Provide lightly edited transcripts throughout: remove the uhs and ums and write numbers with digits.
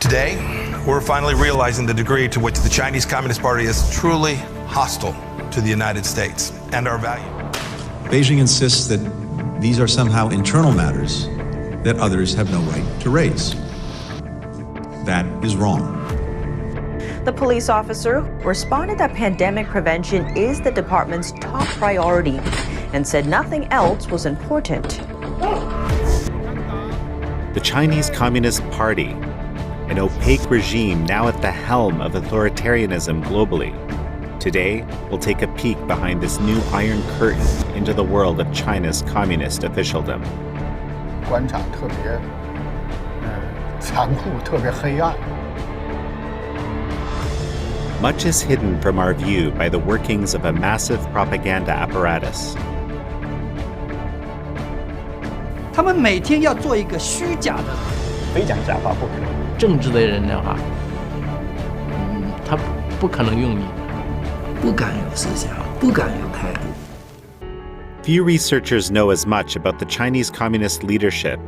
Today, we're finally realizing the degree to which the Chinese Communist Party is truly hostile to the United States and our values. Beijing insists that these are somehow internal matters that others have no right to raise. That is wrong. The police officer responded that pandemic prevention is the department's top priority and said nothing else was important. The Chinese Communist Party, an opaque regime now at the helm of authoritarianism globally. Today, we'll take a peek behind this new iron curtain into the world of China's communist officialdom. 官场特别残酷，特别黑暗。 Much is hidden from our view by the workings of a massive propaganda apparatus. 他们每天要做一个虚假的，非讲假话不可以。政治的人的话，他不可能用你，不敢有思想，不敢有态度。 Few researchers know as much about the Chinese communist leadership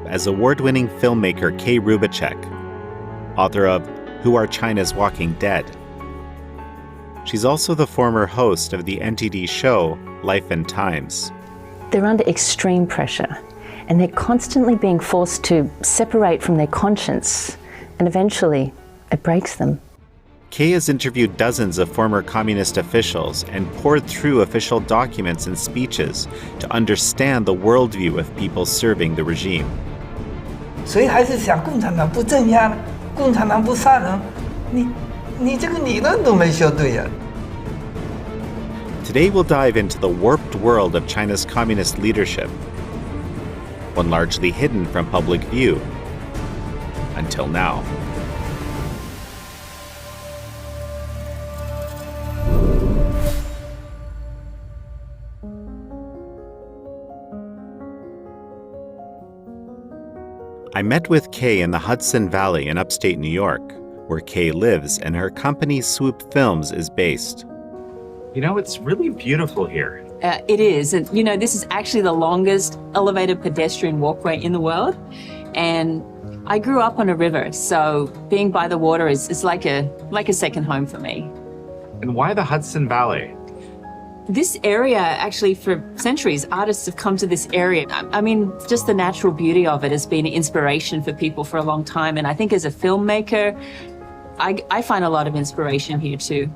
as award-winning filmmaker Kay Rubacek, author of Who Are China's Walking Dead? She's also the former host of the NTD show Life and Times. They're under extreme pressure, and they're constantly being forced to separate from their conscience, and eventually it breaks them. Kay has interviewed dozens of former communist officials and pored through official documents and speeches to understand the worldview of people serving the regime. 谁还是想共产党不镇压，共产党不杀人？你这个理论都没学对呀。 Today we'll dive into the warped world of China's communist leadership, one largely hidden from public view until now. I met with Kay in the Hudson Valley in upstate New York, where Kay lives and her company Swoop Films is based. You know, it's really beautiful here. It is. And, you know, this is actually the longest elevated pedestrian walkway in the world. And I grew up on a river, so being by the water is like a second home for me. And why the Hudson Valley? This area, actually, for centuries, artists have come to this area. I mean, just the natural beauty of it has been an inspiration for people for a long time. And I think as a filmmaker, I find a lot of inspiration here too.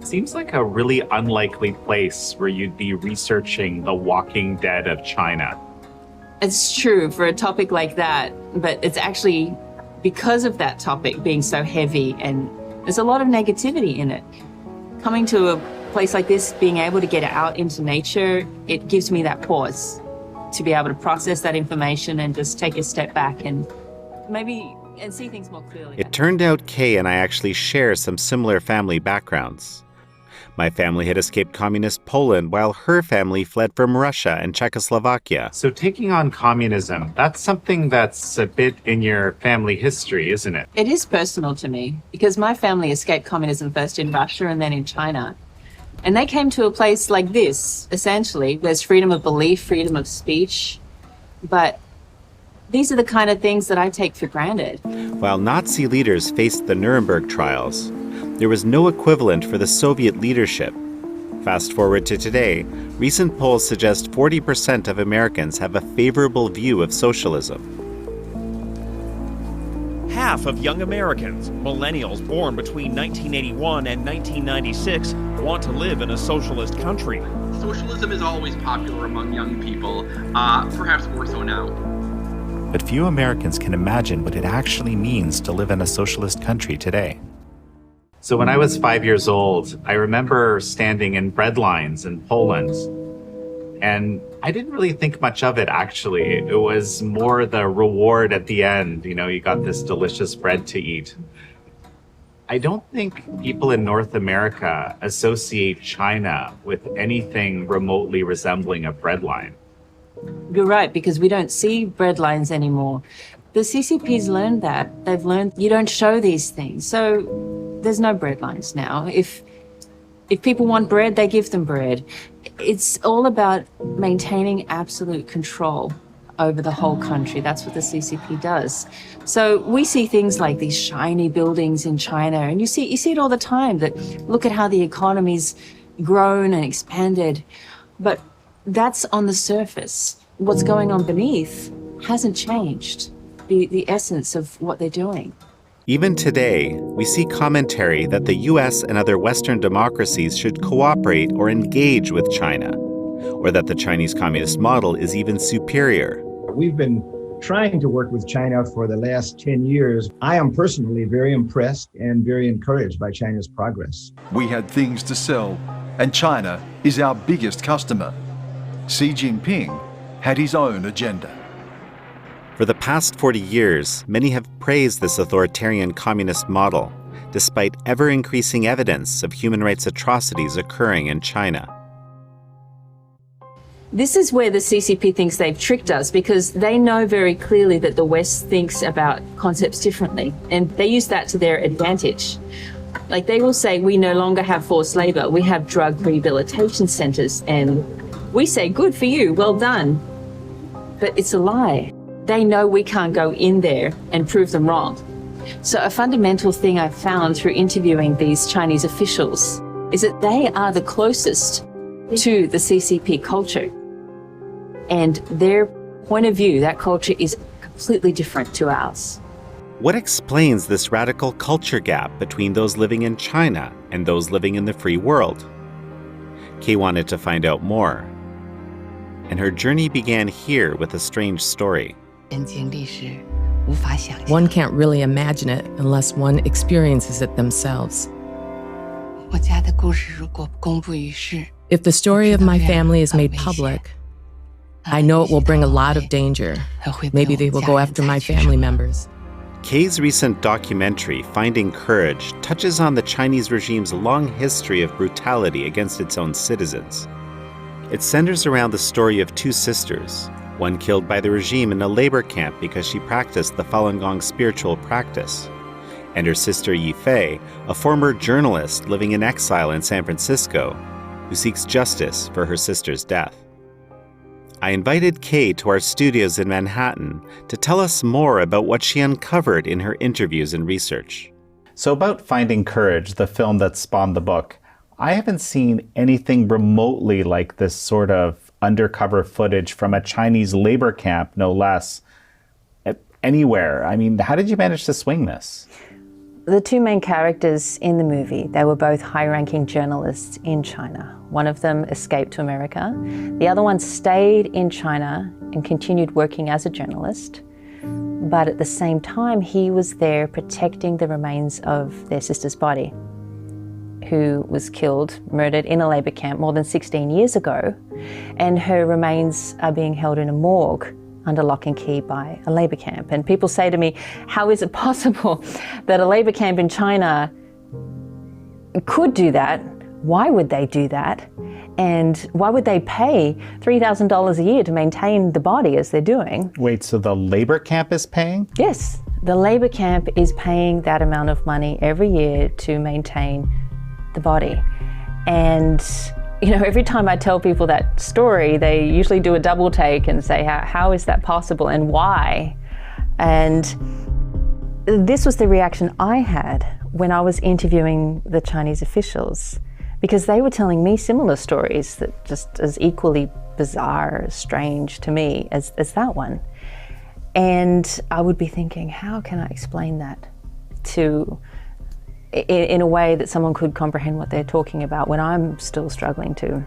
Seems like a really unlikely place where you'd be researching the Walking Dead of China. It's true for a topic like that, but it's actually because of that topic being so heavy and there's a lot of negativity in it. Coming to a place like this, being able to get out into nature, it gives me that pause to be able to process that information and just take a step back and maybe see things more clearly. It turned out Kay and I actually share some similar family backgrounds. My family had escaped communist Poland while her family fled from Russia and Czechoslovakia. So taking on communism, that's something that's a bit in your family history, isn't it? It is personal to me because my family escaped communism first in Russia and then in China. And they came to a place like this, essentially. There's freedom of belief, freedom of speech, but these are the kind of things that I take for granted. While Nazi leaders faced the Nuremberg trials, there was no equivalent for the Soviet leadership. Fast forward to today, recent polls suggest 40% of Americans have a favorable view of socialism. Half of young Americans, millennials born between 1981 and 1996, want to live in a socialist country. Socialism is always popular among young people, perhaps more so now. But few Americans can imagine what it actually means to live in a socialist country today. So when I was 5 years old, I remember standing in bread lines in Poland. And I didn't really think much of it, actually. It was more the reward at the end. You know, you got this delicious bread to eat. I don't think people in North America associate China with anything remotely resembling a bread line. You're right, because we don't see bread lines anymore. The CCP's learned that. They've learned you don't show these things. So there's no bread lines now. If people want bread, they give them bread. It's all about maintaining absolute control over the whole country. That's what the CCP does. So we see things like these shiny buildings in China, and you see it all the time, that look at how the economy's grown and expanded. But that's on the surface. What's going on beneath hasn't changed, the essence of what they're doing. Even today, we see commentary that the US and other Western democracies should cooperate or engage with China, or that the Chinese Communist model is even superior. We've been trying to work with China for the last 10 years. I am personally very impressed and very encouraged by China's progress. We had things to sell, and China is our biggest customer. Xi Jinping had his own agenda. For the past 40 years, many have praised this authoritarian communist model, despite ever-increasing evidence of human rights atrocities occurring in China. This is where the CCP thinks they've tricked us, because they know very clearly that the West thinks about concepts differently, and they use that to their advantage. Like, they will say, we no longer have forced labor, we have drug rehabilitation centers, and we say, good for you, well done. But it's a lie. They know we can't go in there and prove them wrong. So a fundamental thing I've found through interviewing these Chinese officials is that they are the closest to the CCP culture. And their point of view, that culture, is completely different to ours. What explains this radical culture gap between those living in China and those living in the free world? Kay wanted to find out more. And her journey began here with a strange story. One can't really imagine it unless one experiences it themselves. If the story of my family is made public, I know it will bring a lot of danger. Maybe they will go after my family members. Kay's recent documentary, Finding Courage, touches on the Chinese regime's long history of brutality against its own citizens. It centers around the story of two sisters, one killed by the regime in a labor camp because she practiced the Falun Gong spiritual practice, and her sister Yi Fei, a former journalist living in exile in San Francisco, who seeks justice for her sister's death. I invited Kay to our studios in Manhattan to tell us more about what she uncovered in her interviews and research. So about Finding Courage, the film that spawned the book, I haven't seen anything remotely like this sort of undercover footage from a Chinese labor camp, no less, anywhere. I mean, how did you manage to swing this? The two main characters in the movie, they were both high-ranking journalists in China. One of them escaped to America. The other one stayed in China and continued working as a journalist. But at the same time, he was there protecting the remains of their sister's body, who was killed, murdered in a labor camp more than 16 years ago. And her remains are being held in a morgue under lock and key by a labor camp. And people say to me, how is it possible that a labor camp in China could do that? Why would they do that? And why would they pay $3,000 a year to maintain the body as they're doing? Wait, so the labor camp is paying? Yes, the labor camp is paying that amount of money every year to maintain the body. And you know, every time I tell people that story, they usually do a double take and say, how is that possible and why? And this was the reaction I had when I was interviewing the Chinese officials, because they were telling me similar stories that just as equally bizarre, strange to me as that one. And I would be thinking, how can I explain that in a way that someone could comprehend what they're talking about when I'm still struggling to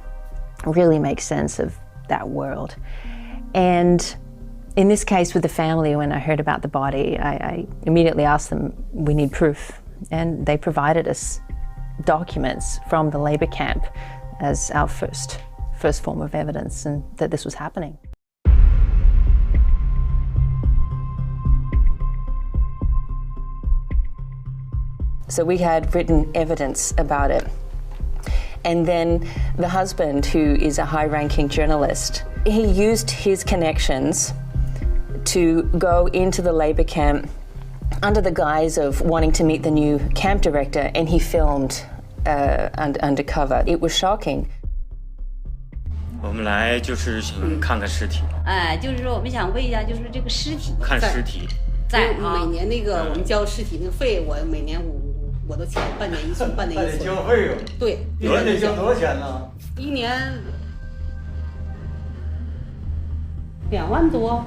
really make sense of that world. And in this case with the family, when I heard about the body, I immediately asked them, we need proof. And they provided us documents from the labor camp as our first form of evidence and that this was happening. So we had written evidence about it. And then the husband, who is a high-ranking journalist, he used his connections to go into the labor camp under the guise of wanting to meet the new camp director, and he filmed undercover. It was shocking. 我们来就是想看看尸体。哎，就是说我们想问一下，就是这个尸体看尸体。在每年那个我们交尸体那个费，我每年我都交，半年一次，半年一次。交费用。对。一年得交多少钱呢？一年2万多。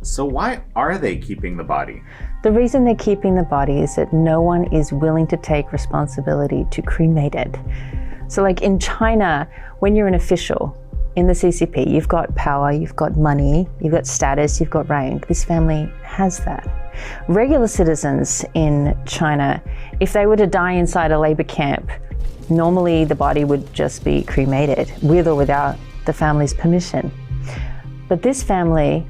So why are they keeping the body? The reason they're keeping the body is that no one is willing to take responsibility to cremate it. So like in China, when you're an official in the CCP, you've got power, you've got money, you've got status, you've got rank. This family has that. Regular citizens in China, if they were to die inside a labor camp, normally the body would just be cremated, with or without the family's permission. But this family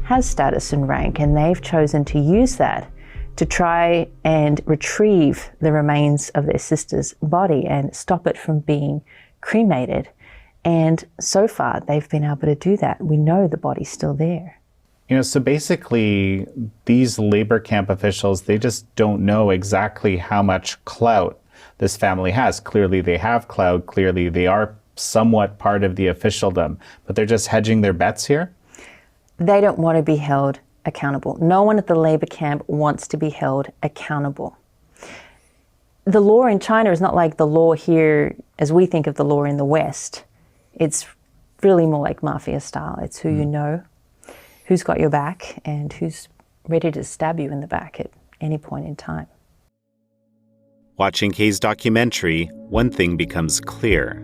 has status and rank, and they've chosen to use that to try and retrieve the remains of their sister's body and stop it from being cremated. And so far, they've been able to do that. We know the body's still there. You know, so basically, these labor camp officials, they just don't know exactly how much clout this family has. Clearly, they have clout. Clearly, they are somewhat part of the officialdom, but they're just hedging their bets here? They don't want to be held accountable. No one at the labor camp wants to be held accountable. The law in China is not like the law here as we think of the law in the West. It's really more like mafia style. It's who you know, who's got your back, and who's ready to stab you in the back at any point in time. Watching Kay's documentary, one thing becomes clear.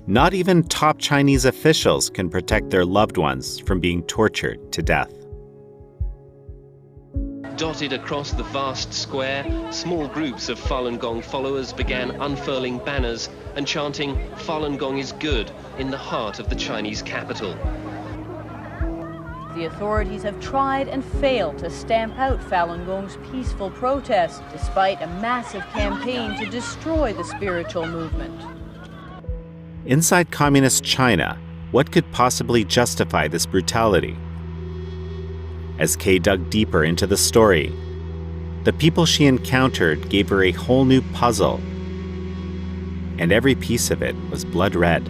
Not even top Chinese officials can protect their loved ones from being tortured to death. Dotted across the vast square, small groups of Falun Gong followers began unfurling banners and chanting "Falun Gong is good" in the heart of the Chinese capital. The authorities have tried and failed to stamp out Falun Gong's peaceful protest, despite a massive campaign to destroy the spiritual movement. Inside communist China, what could possibly justify this brutality? As Kay dug deeper into the story, the people she encountered gave her a whole new puzzle, and every piece of it was blood red.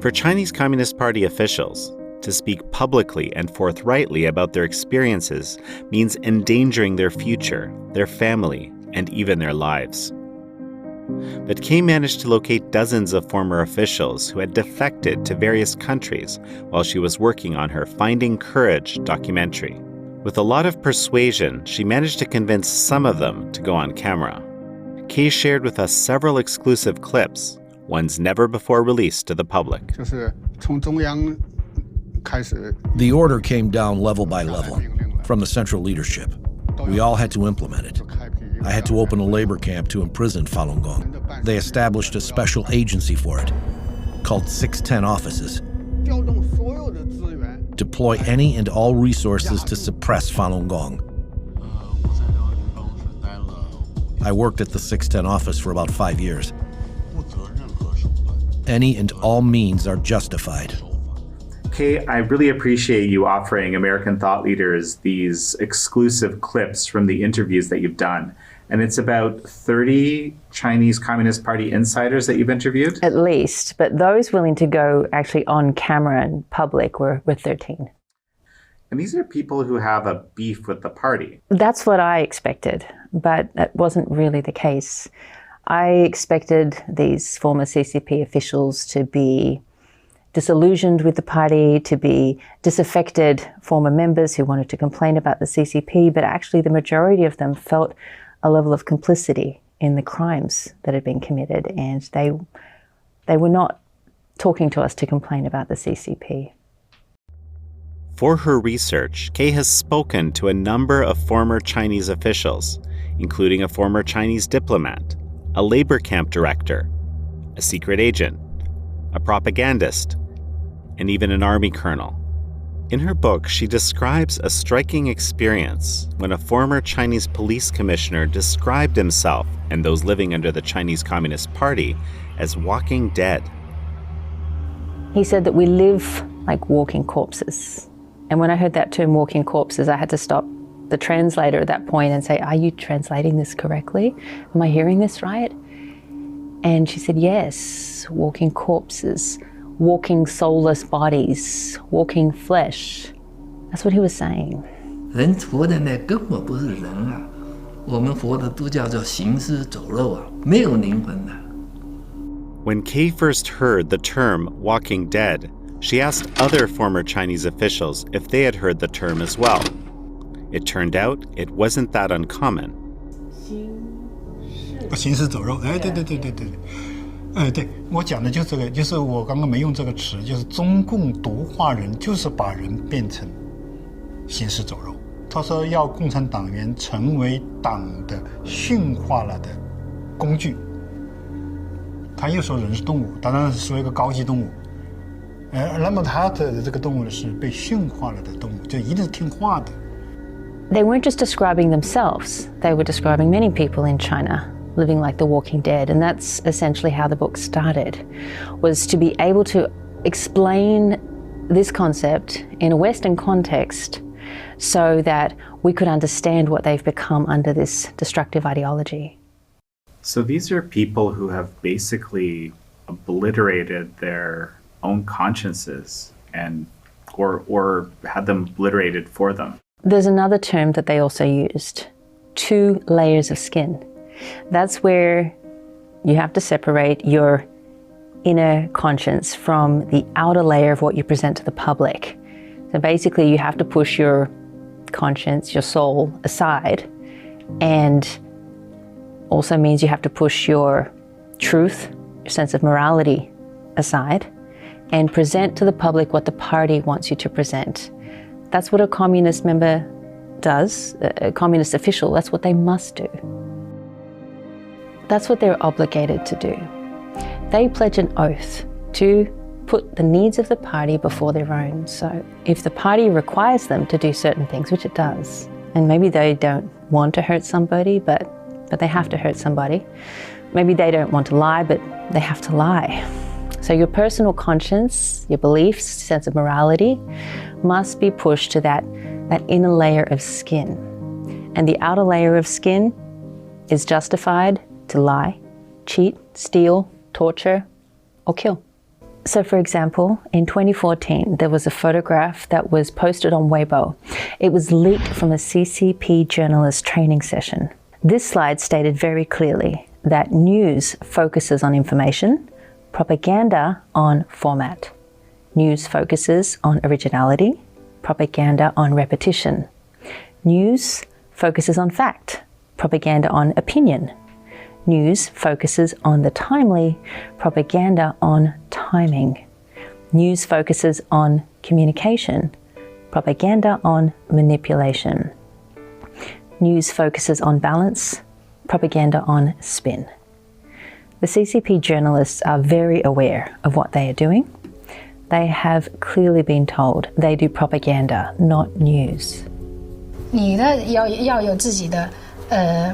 For Chinese Communist Party officials, to speak publicly and forthrightly about their experiences means endangering their future, their family, and even their lives. But Kay managed to locate dozens of former officials who had defected to various countries while she was working on her Finding Courage documentary. With a lot of persuasion, she managed to convince some of them to go on camera. Kay shared with us several exclusive clips, ones never before released to the public. The order came down level by level, from the central leadership. We all had to implement it. I had to open a labor camp to imprison Falun Gong. They established a special agency for it, called 610 offices. Deploy any and all resources to suppress Falun Gong. I worked at the 610 office for about 5 years. Any and all means are justified. Kay, I really appreciate you offering American thought leaders these exclusive clips from the interviews that you've done. And it's about 30 Chinese Communist Party insiders that you've interviewed? At least, but those willing to go actually on camera and public were 13. And these are people who have a beef with the party. That's what I expected, but that wasn't really the case. I expected these former CCP officials to be disillusioned with the party, to be disaffected former members who wanted to complain about the CCP, but actually the majority of them felt a level of complicity in the crimes that had been committed, and they were not talking to us to complain about the CCP. For her research, Kay has spoken to a number of former Chinese officials, including a former Chinese diplomat, a labor camp director, a secret agent, a propagandist, and even an army colonel. In her book, she describes a striking experience when a former Chinese police commissioner described himself and those living under the Chinese Communist Party as walking dead. He said that we live like walking corpses. And when I heard that term, walking corpses, I had to stop the translator at that point and say, "Are you translating this correctly? Am I hearing this right?" And she said, "Yes, walking corpses, walking soulless bodies, walking flesh." That's what he was saying. 人活的呢根本不是人啊，我们活的都叫做行尸走肉啊，没有灵魂的。When Kay first heard the term walking dead, she asked other former Chinese officials if they had heard the term as well. It turned out it wasn't that uncommon. 行尸走肉，哎，对，对，我讲的就是这个，就是我刚刚没用这个词，就是中共毒化人，就是把人变成行尸走肉。他说要共产党员成为党的驯化了的工具。他又说人是动物，当然是说一个高级动物。那么他的这个动物呢是被驯化了的动物，就一定是听话的。They weren't just describing themselves, they were describing many people in China living like the walking dead, and that's essentially how the book started, was to be able to explain this concept in a Western context so that we could understand what they've become under this destructive ideology. So these are people who have basically obliterated their own consciences and or had them obliterated for them. There's another term that they also used, 2 layers of skin. That's where you have to separate your inner conscience from the outer layer of what you present to the public. So basically you have to push your conscience, your soul aside, and also means you have to push your truth, your sense of morality aside, and present to the public what the party wants you to present. That's what a communist member does, a communist official, that's what they must do. That's what they're obligated to do. They pledge an oath to put the needs of the party before their own. So if the party requires them to do certain things, which it does, and maybe they don't want to hurt somebody, but they have to hurt somebody. Maybe they don't want to lie, but they have to lie. So your personal conscience, your beliefs, sense of morality must be pushed to that inner layer of skin. And the outer layer of skin is justified to lie, cheat, steal, torture, or kill. So for example, in 2014, there was a photograph that was posted on Weibo. It was leaked from a CCP journalist training session. This slide stated very clearly that news focuses on information, propaganda on format. News focuses on originality, propaganda on repetition. News focuses on fact, propaganda on opinion. News focuses on the timely, propaganda on timing. News focuses on communication, propaganda on manipulation. News focuses on balance, propaganda on spin. The CCP journalists are very aware of what they are doing. They have clearly been told they do propaganda, not news. 你的要有自己的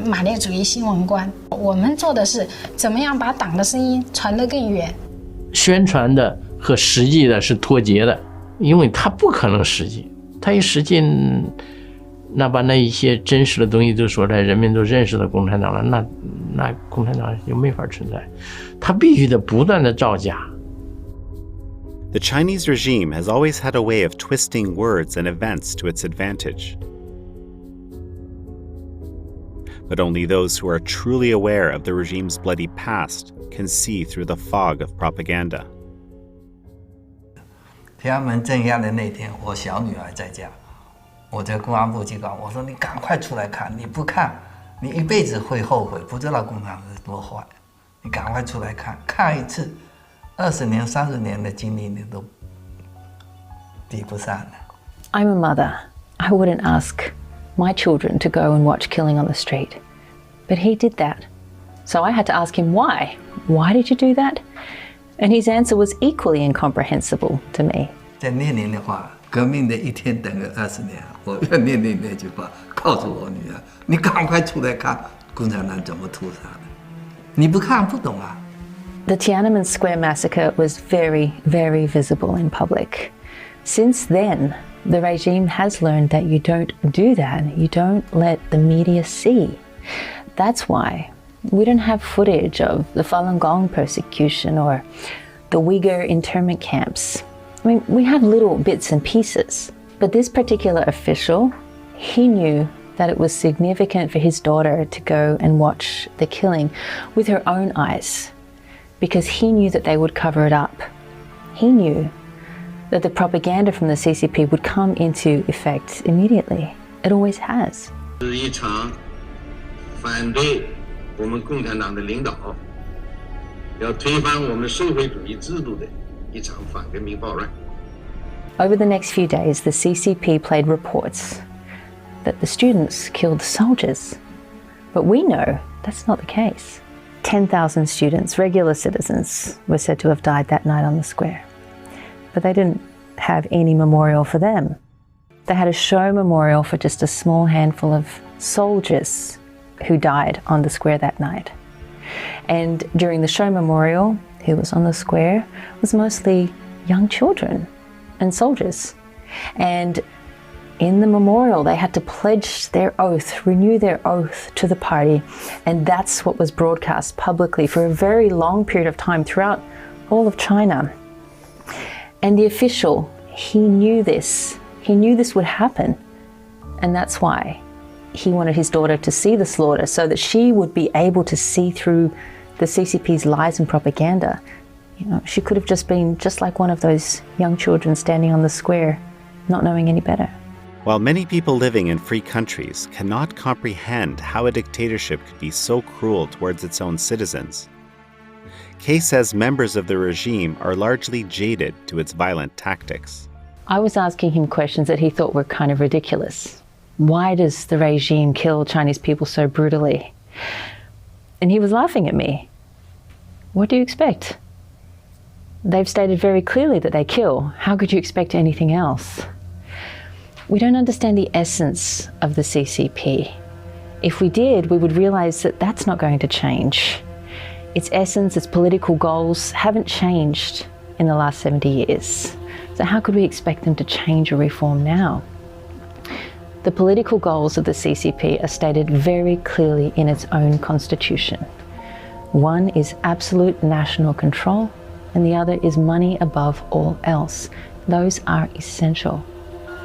马列主义新闻观，我们做的是怎么样把党的声音传得更远。宣传的和实际的是脱节的，因为它不可能实际，它一实际，那把那一些真实的东西都说出来，人民都认识了共产党了，那共产党就没法存在，它必须得不断的造假。The Chinese regime has always had a way of twisting words and events to its advantage. But only those who are truly aware of the regime's bloody past can see through the fog of propaganda. 天安门镇压的那天，我小女儿在家，我在公安部机构，我说你赶快出来看，你不看，你一辈子会后悔，不知道共产党是多坏。你赶快出来看，看一次，20年、30年的经历你都抵不上的。I'm a mother. I wouldn't ask my children to go and watch Killing on the Street. But he did that. So I had to ask him why. Why did you do that? And his answer was equally incomprehensible to me. 在念念的话，革命的一天等个20年，我要念念那句话，告诉我女儿，你赶快出来看共产党怎么屠杀的。你不看不懂啊。The Tiananmen Square massacre was very, very visible in public. Since then, The regime has learned that you don't do that. You don't let the media see. That's why we don't have footage of the Falun Gong persecution or the Uyghur internment camps. I mean, we have little bits and pieces. But this particular official, he knew that it was significant for his daughter to go and watch the killing with her own eyes, because he knew that they would cover it up. He knew that the propaganda from the CCP would come into effect immediately. It always has. 是一场反对我们共产党的领导，要推翻我们社会主义制度的一场反革命暴乱。 Over the next few days, the CCP played reports that the students killed soldiers. But we know that's not the case. 10,000 students, regular citizens, were said to have died that night on the square. But they didn't have any memorial for them. They had a show memorial for just a small handful of soldiers who died on the square that night. And during the show memorial, who was on the square was mostly young children and soldiers. And in the memorial, they had to pledge their oath, renew their oath to the party. And that's what was broadcast publicly for a very long period of time throughout all of China. And the official, he knew this. He knew this would happen. And that's why he wanted his daughter to see the slaughter, so that she would be able to see through the CCP's lies and propaganda. You know, she could have just been just like one of those young children standing on the square, not knowing any better. While many people living in free countries cannot comprehend how a dictatorship could be so cruel towards its own citizens, Kay says members of the regime are largely jaded to its violent tactics. I was asking him questions that he thought were kind of ridiculous. Why does the regime kill Chinese people so brutally? And he was laughing at me. What do you expect? They've stated very clearly that they kill. How could you expect anything else? We don't understand the essence of the CCP. If we did, we would realize that that's not going to change. Its essence, its political goals haven't changed in the last 70 years. So how could we expect them to change or reform now? The political goals of the CCP are stated very clearly in its own constitution. One is absolute national control, and the other is money above all else. Those are essential.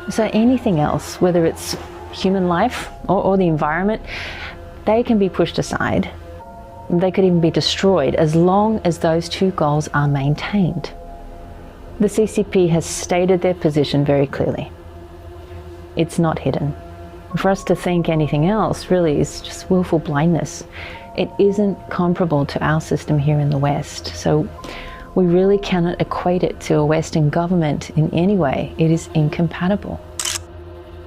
So anything else, whether it's human life or the environment, they can be pushed aside. They could even be destroyed as long as those two goals are maintained. The CCP has stated their position very clearly. It's not hidden. For us to think anything else really is just willful blindness. It isn't comparable to our system here in the West. So we really cannot equate it to a Western government in any way. It is incompatible.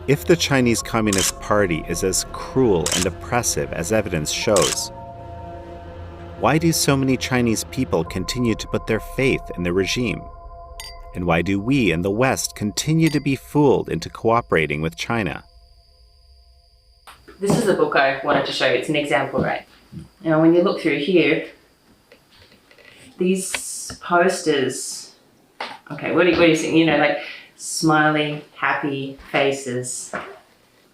If the Chinese Communist Party is as cruel and oppressive as evidence shows, why do so many Chinese people continue to put their faith in the regime? And why do we in the West continue to be fooled into cooperating with China? This is the book I wanted to show you. It's an example, right? Now, when you look through here, these posters, okay, what do you think? You know, like smiley, happy faces.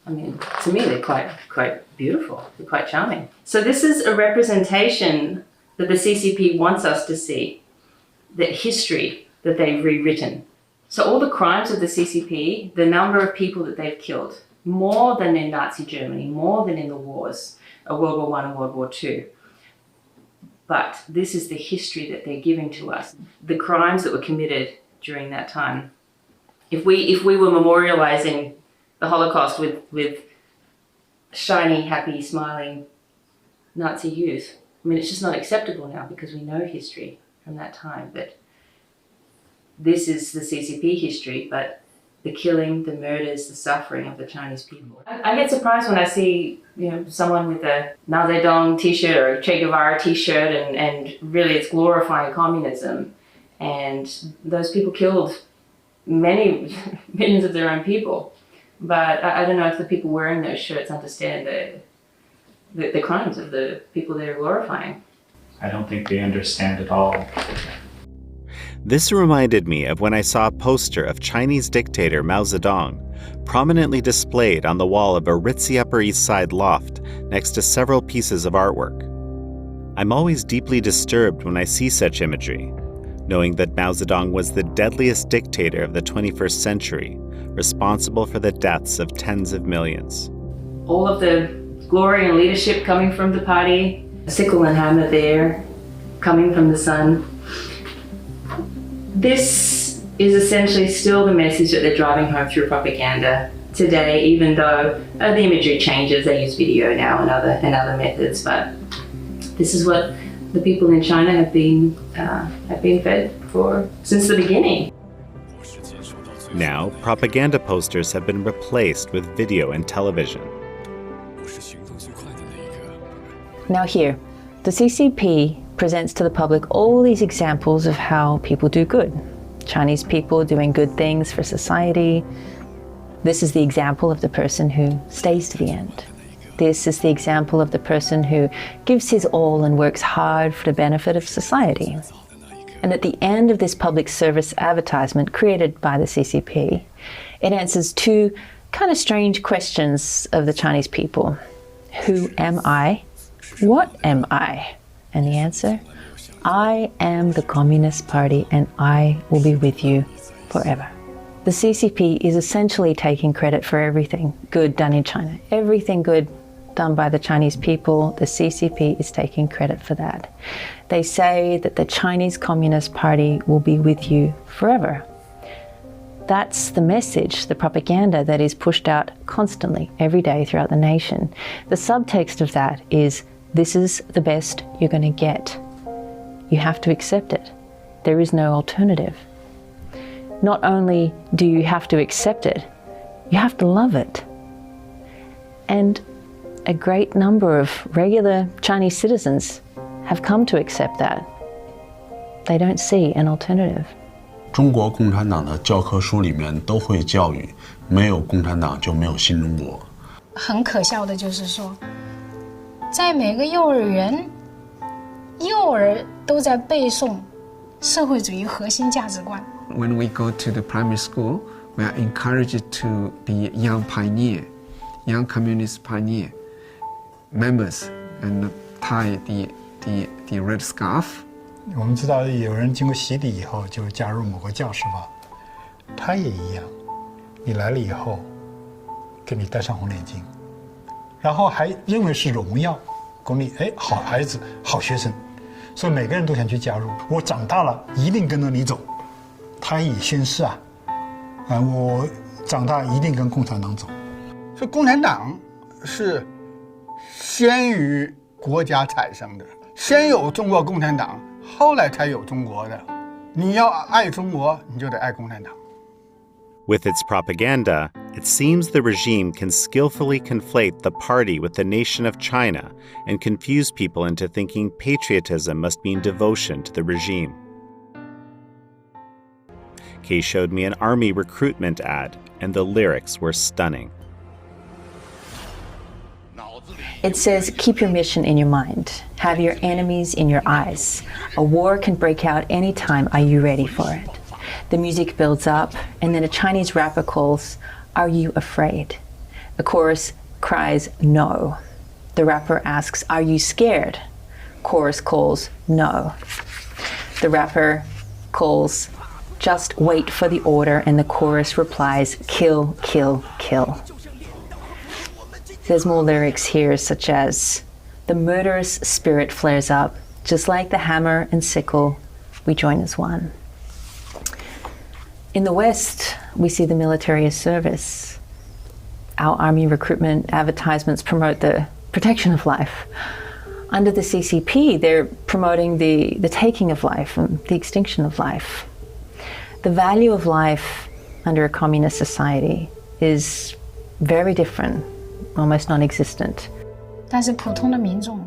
I mean, to me, they're quite beautiful. They're quite charming. So this is a representation that the CCP wants us to see, the history that they've rewritten. So all the crimes of the CCP, the number of people that they've killed, more than in Nazi Germany, more than in the wars of World War I and World War II. But this is the history that they're giving to us, the crimes that were committed during that time. If we were memorializing the Holocaust with shiny, happy, smiling Nazi youth, I mean, it's just not acceptable now because we know history from that time. But this is the CCP history, but the killing, the murders, the suffering of the Chinese people. I get surprised when I see, you know, someone with a Mao Zedong t-shirt or a Che Guevara t-shirt and really it's glorifying communism. And those people killed many millions of their own people. But I don't know if the people wearing those shirts understand the crimes of the people they're glorifying. I don't think they understand at all. This reminded me of when I saw a poster of Chinese dictator Mao Zedong prominently displayed on the wall of a ritzy Upper East Side loft next to several pieces of artwork. I'm always deeply disturbed when I see such imagery, knowing that Mao Zedong was the deadliest dictator of the 21st century, responsible for the deaths of tens of millions. All of the glory and leadership coming from the party, sickle and hammer there, coming from the sun. This is essentially still the message that they're driving home through propaganda today, even though the imagery changes. They use video now and other methods, but this is what the people in China have been fed for since the beginning. Now, propaganda posters have been replaced with video and television. Now here, the CCP presents to the public all these examples of how people do good. Chinese people doing good things for society. This is the example of the person who stays to the end. This is the example of the person who gives his all and works hard for the benefit of society. And at the end of this public service advertisement created by the CCP, it answers two kind of strange questions of the Chinese people. Who am I? What am I? And the answer, I am the Communist Party and I will be with you forever. The CCP is essentially taking credit for everything good done in China. Everything good done by the Chinese people, the CCP is taking credit for that. They say that the Chinese Communist Party will be with you forever. That's the message, the propaganda that is pushed out constantly, every day throughout the nation. The subtext of that is, this is the best you're going to get. You have to accept it. There is no alternative. Not only do you have to accept it, you have to love it. And a great number of regular Chinese citizens have come to accept that. They don't see an alternative. 中国共产党的教科书里面都会教育，没有共产党就没有新中国。很可笑的就是说，在每个幼儿园，幼儿都在背诵社会主义核心价值观。When we go to the primary school, we are encouraged to be young pioneer, young communist pioneer members, and tie the red scarf. 我们知道有人经过洗礼以后就加入某个教是吧？他也一样，你来了以后，给你戴上红领巾，然后还认为是荣耀，鼓励哎好孩子好学生，所以每个人都想去加入。我长大了一定跟着你走，他也宣誓啊，我长大一定跟共产党走。所以共产党是先于国家产生的，先有中国共产党。后来才有中国的，你要爱中国，你就得爱共产党。With its propaganda, it seems the regime can skillfully conflate the party with the nation of China and confuse people into thinking patriotism must mean devotion to the regime. Kay showed me an army recruitment ad, and the lyrics were stunning. It says, keep your mission in your mind. Have your enemies in your eyes. A war can break out anytime. Are you ready for it? The music builds up, and then a Chinese rapper calls, are you afraid? The chorus cries, no. The rapper asks, are you scared? Chorus calls, no. The rapper calls, just wait for the order, and the chorus replies, kill, kill, kill. There's more lyrics here, such as, the murderous spirit flares up, just like the hammer and sickle, we join as one. In the West, we see the military as service. Our army recruitment advertisements promote the protection of life. Under the CCP, they're promoting the taking of life and the extinction of life. The value of life under a communist society is very different. Almost non-existent. 但是普通的民众，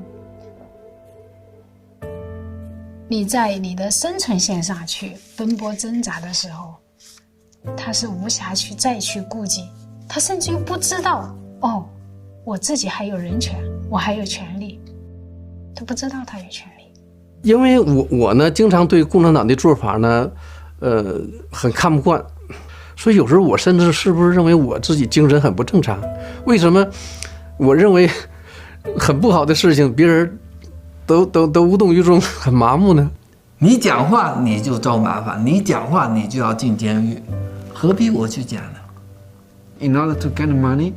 你在你的生存线上去奔波挣扎的时候，他是无暇去再去顾及，他甚至于不知道哦，我自己还有人权，我还有权利，他不知道他有权利。因为我呢，经常对共产党的做法呢，很看不惯。所以有时候我甚至是不是认为我自己精神很不正常？为什么我认为很不好的事情，别人都无动于衷，很麻木呢？你讲话你就招麻烦，你讲话你就要进监狱，何必我去讲呢？ In order to get money,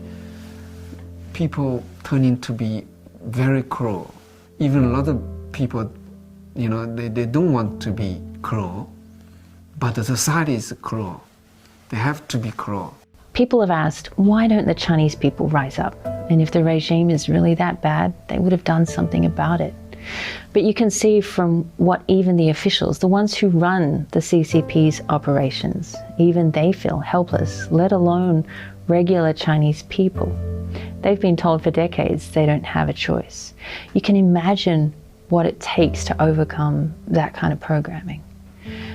people turning to be very cruel. Even a lot of people, you know, they don't want to be cruel, but the society is cruel. They have to be cruel. People have asked, why don't the Chinese people rise up? And if the regime is really that bad, they would have done something about it. But you can see from what even the officials, the ones who run the CCP's operations, even they feel helpless, let alone regular Chinese people. They've been told for decades they don't have a choice. You can imagine what it takes to overcome that kind of programming.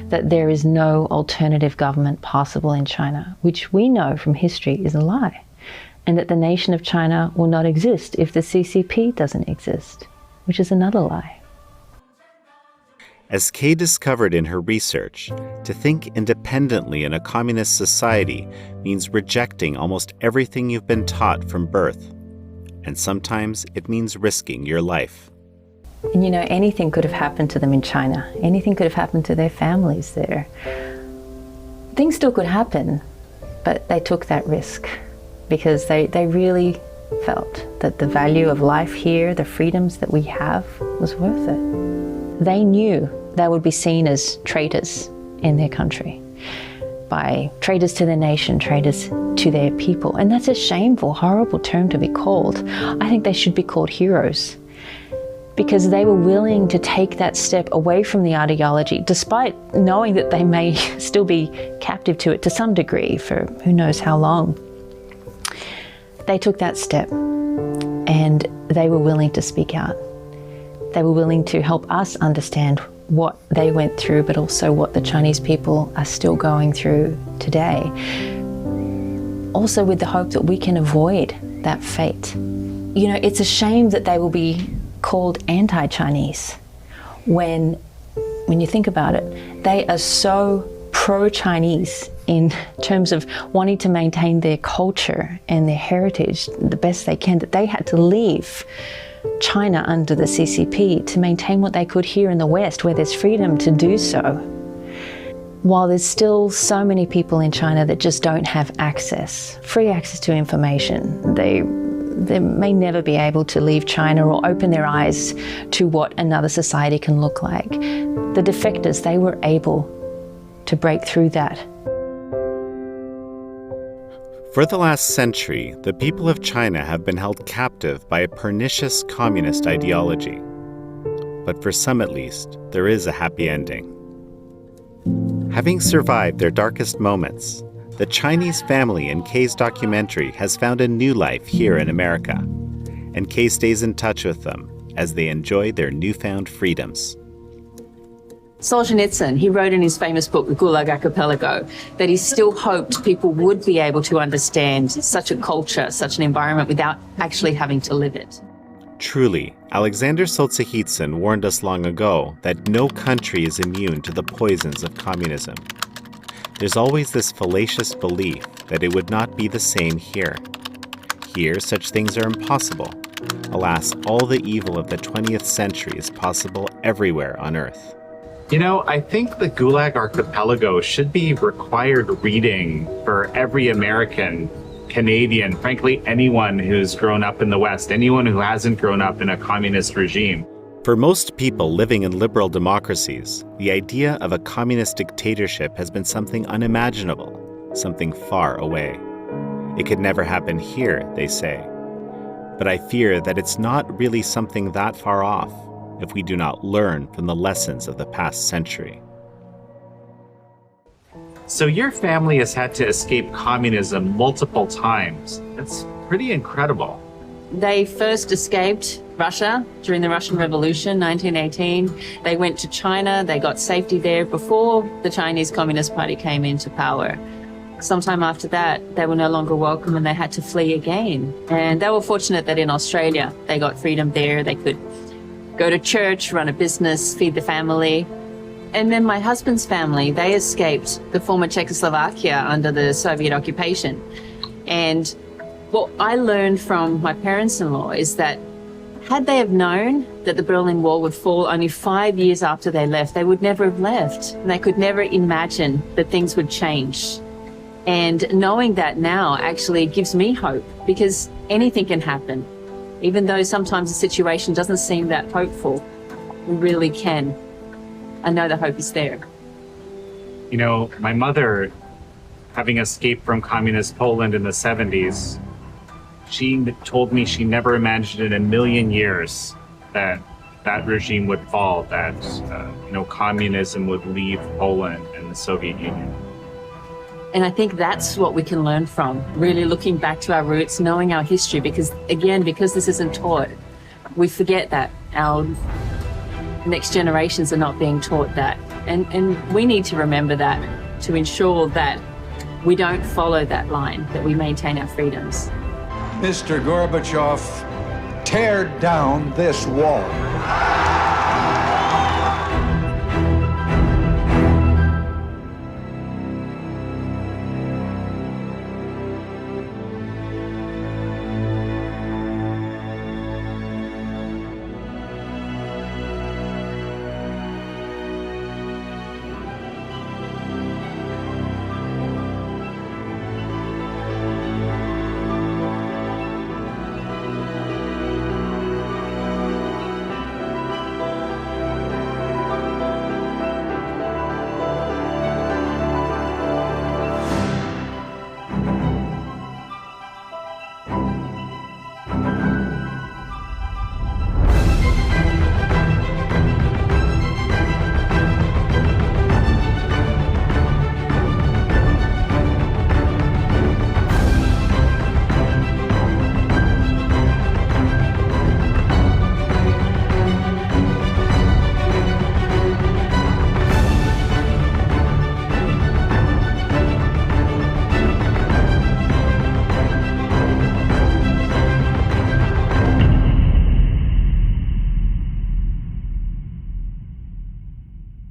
That there is no alternative government possible in China, which we know from history is a lie. And that the nation of China will not exist if the CCP doesn't exist, which is another lie. As Kay discovered in her research, to think independently in a communist society means rejecting almost everything you've been taught from birth. And sometimes it means risking your life. And you know, anything could have happened to them in China. Anything could have happened to their families there. Things still could happen, but they took that risk because they really felt that the value of life here, the freedoms that we have, was worth it. They knew they would be seen as traitors in their country, by traitors to their nation, traitors to their people. And that's a shameful, horrible term to be called. I think they should be called heroes, because they were willing to take that step away from the ideology, despite knowing that they may still be captive to it to some degree for who knows how long. They took that step and they were willing to speak out. They were willing to help us understand what they went through, but also what the Chinese people are still going through today. Also with the hope that we can avoid that fate. You know, it's a shame that they will be called anti-Chinese when you think about it. They are so pro-Chinese in terms of wanting to maintain their culture and their heritage the best they can, that they had to leave China under the CCP to maintain what they could here in the West, where there's freedom to do so. While there's still so many people in China that just don't have free access to information, they may never be able to leave China or open their eyes to what another society can look like. The defectors, they were able to break through that. For the last century, the people of China have been held captive by a pernicious communist ideology. But for some at least, there is a happy ending. Having survived their darkest moments, the Chinese family in Kay's documentary has found a new life here in America, and Kay stays in touch with them as they enjoy their newfound freedoms. Solzhenitsyn, he wrote in his famous book, The Gulag Archipelago, that he still hoped people would be able to understand such a culture, such an environment without actually having to live it. Truly, Alexander Solzhenitsyn warned us long ago that no country is immune to the poisons of communism. There's always this fallacious belief that it would not be the same here. Here, such things are impossible. Alas, all the evil of the 20th century is possible everywhere on Earth. You know, I think the Gulag Archipelago should be required reading for every American, Canadian, frankly, anyone who's grown up in the West, anyone who hasn't grown up in a communist regime. For most people living in liberal democracies, the idea of a communist dictatorship has been something unimaginable, something far away. It could never happen here, they say. But I fear that it's not really something that far off if we do not learn from the lessons of the past century. So your family has had to escape communism multiple times. That's pretty incredible. They first escaped Russia during the Russian Revolution, 1918. They went to China. They got safety there before the Chinese Communist Party came into power. Sometime after that, they were no longer welcome and they had to flee again. And they were fortunate that in Australia, they got freedom there. They could go to church, run a business, feed the family. And then my husband's family, they escaped the former Czechoslovakia under the Soviet occupation. And what I learned from my parents-in-law is that had they have known that the Berlin Wall would fall only 5 years after they left, they would never have left. And they could never imagine that things would change. And knowing that now actually gives me hope, because anything can happen. Even though sometimes the situation doesn't seem that hopeful, we really can. I know the hope is there. You know, my mother, having escaped from communist Poland in the 70s, she told me she never imagined in a million years that that regime would fall, that communism would leave Poland and the Soviet Union. And I think that's what we can learn from, really looking back to our roots, knowing our history, because again, because this isn't taught, we forget that. Our next generations are not being taught that. And we need to remember that to ensure that we don't follow that line, that we maintain our freedoms. Mr. Gorbachev, tear down this wall.